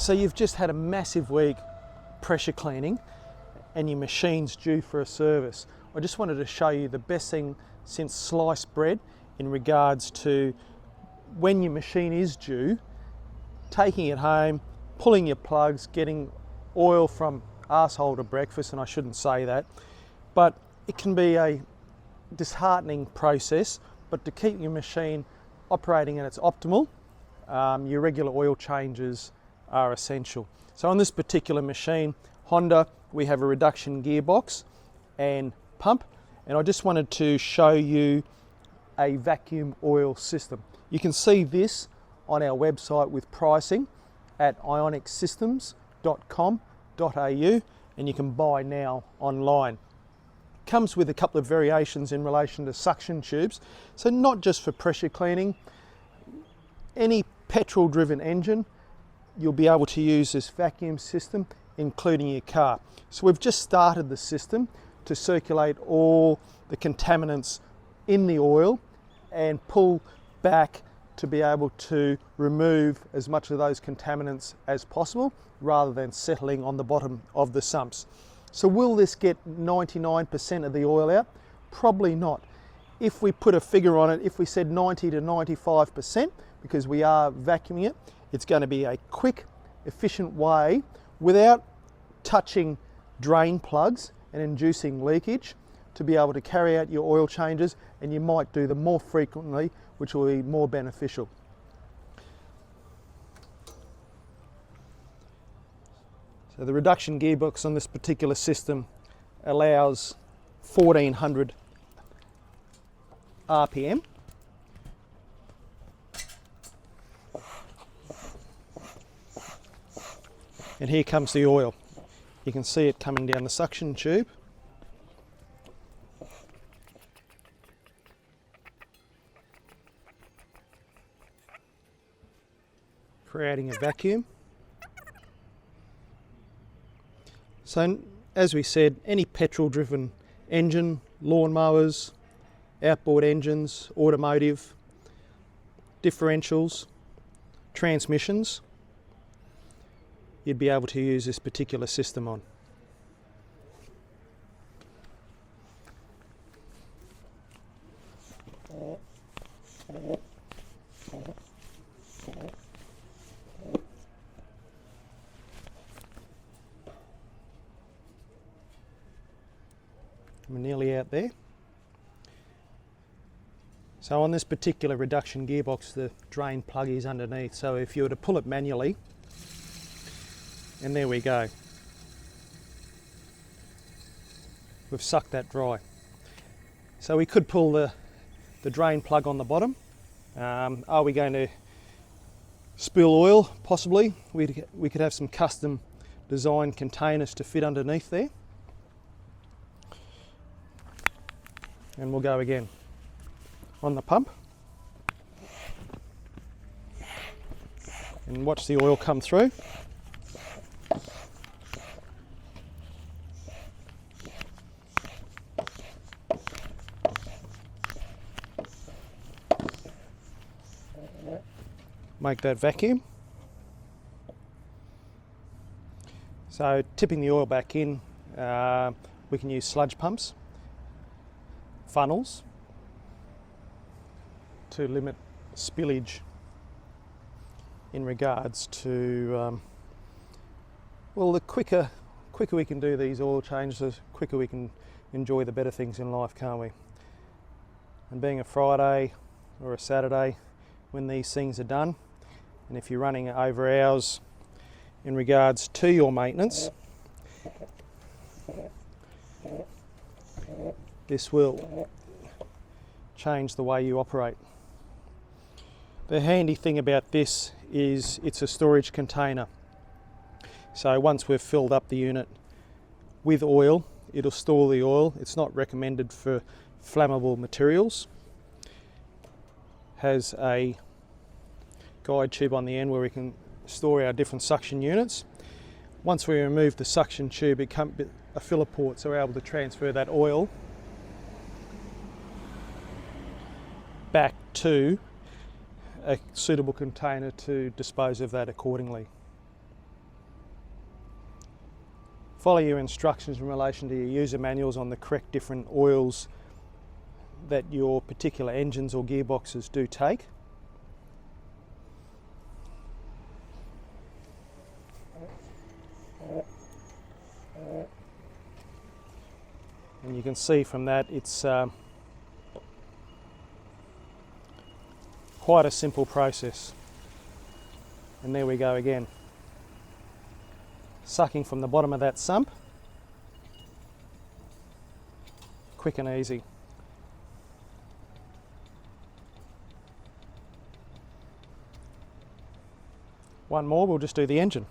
So you've just had a massive week pressure cleaning and your machine's due for a service. I just wanted to show you the best thing since sliced bread in regards to when your machine is due, taking it home, pulling your plugs, getting oil from arsehole to breakfast, and I shouldn't say that, but it can be a disheartening process, but to keep your machine operating at its optimal, your regular oil changes are essential. So on this particular machine, Honda, we have a reduction gearbox and pump, and I just wanted to show you a vacuum oil system. You can see this on our website with pricing at ionicsystems.com.au, and you can buy now online. Comes with a couple of variations in relation to suction tubes, so not just for pressure cleaning. Any petrol driven engine, you'll be able to use this vacuum system, including your car. So we've just started the system to circulate all the contaminants in the oil and pull back to be able to remove as much of those contaminants as possible rather than settling on the bottom of the sumps. So will this get 99% of the oil out? Probably not. If we put a figure on it, if we said 90 to 95%, because we are vacuuming it, it's going to be a quick, efficient way without touching drain plugs and inducing leakage to be able to carry out your oil changes, and you might do them more frequently, which will be more beneficial. So the reduction gearbox on this particular system allows 1400 RPM. And here comes the oil. You can see it coming down the suction tube. Creating a vacuum. So as we said, any petrol driven engine, lawnmowers, outboard engines, automotive, differentials, transmissions, you'd be able to use this particular system on. We're nearly out there. So on this particular reduction gearbox, the drain plug is underneath. So if you were to pull it manually, and there we go. We've sucked that dry. So we could pull the drain plug on the bottom. Are we going to spill oil? Possibly. We could have some custom designed containers to fit underneath there. And we'll go again on the pump. And watch the oil come through. Make that vacuum. So tipping the oil back in, we can use sludge pumps, funnels to limit spillage in regards to, well, the quicker we can do these oil changes, the quicker we can enjoy the better things in life, can't we? And being a Friday or a Saturday when these things are done, and if you're running over hours in regards to your maintenance, this will change the way you operate. The handy thing about this is it's a storage container. So once we've filled up the unit with oil, it'll store the oil. It's not recommended for flammable materials. Has a guide tube on the end where we can store our different suction units. Once we remove the suction tube, it comes a filler port, so we're able to transfer that oil back to a suitable container to dispose of that accordingly. follow your instructions in relation to your user manuals on the correct different oils that your particular engines or gearboxes do take. And you can see from that it's quite a simple process. And there we go again. Sucking from the bottom of that sump. Quick and easy. One more, we'll just do the engine.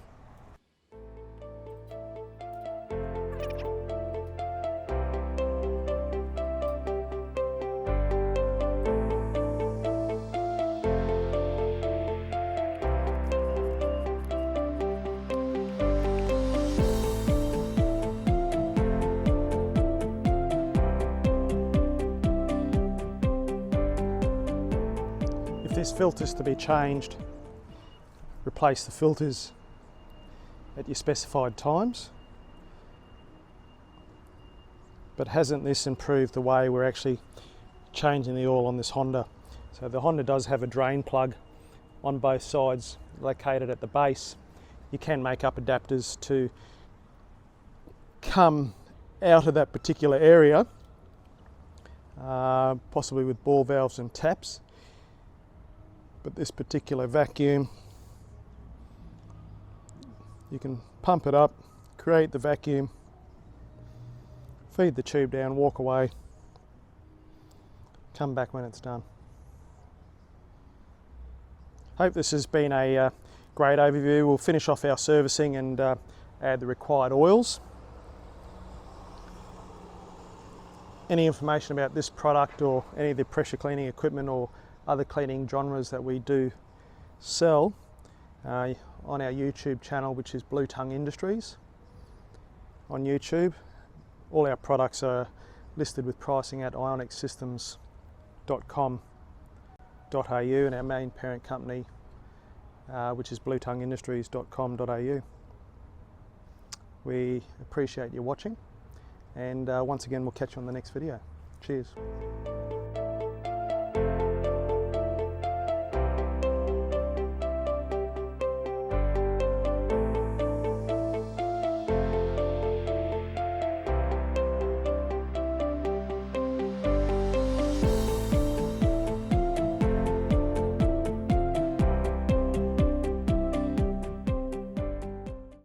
If this filter's to be changed, replace the filters at your specified times. But hasn't this improved the way we're actually changing the oil on this Honda? So the Honda does have a drain plug on both sides located at the base. You can make up adapters to come out of that particular area, possibly with ball valves and taps. But this particular vacuum, you can pump it up, create the vacuum, feed the tube down, walk away, come back when it's done. Hope this has been a great overview. We'll finish off our servicing and add the required oils. Any information about this product or any of the pressure cleaning equipment or other cleaning genres that we do sell on our YouTube channel, which is Blue Tongue Industries on YouTube. All our products are listed with pricing at ionixsystems.com.au and our main parent company, which is bluetongueindustries.com.au. We appreciate you watching, and once again we'll catch you on the next video. Cheers.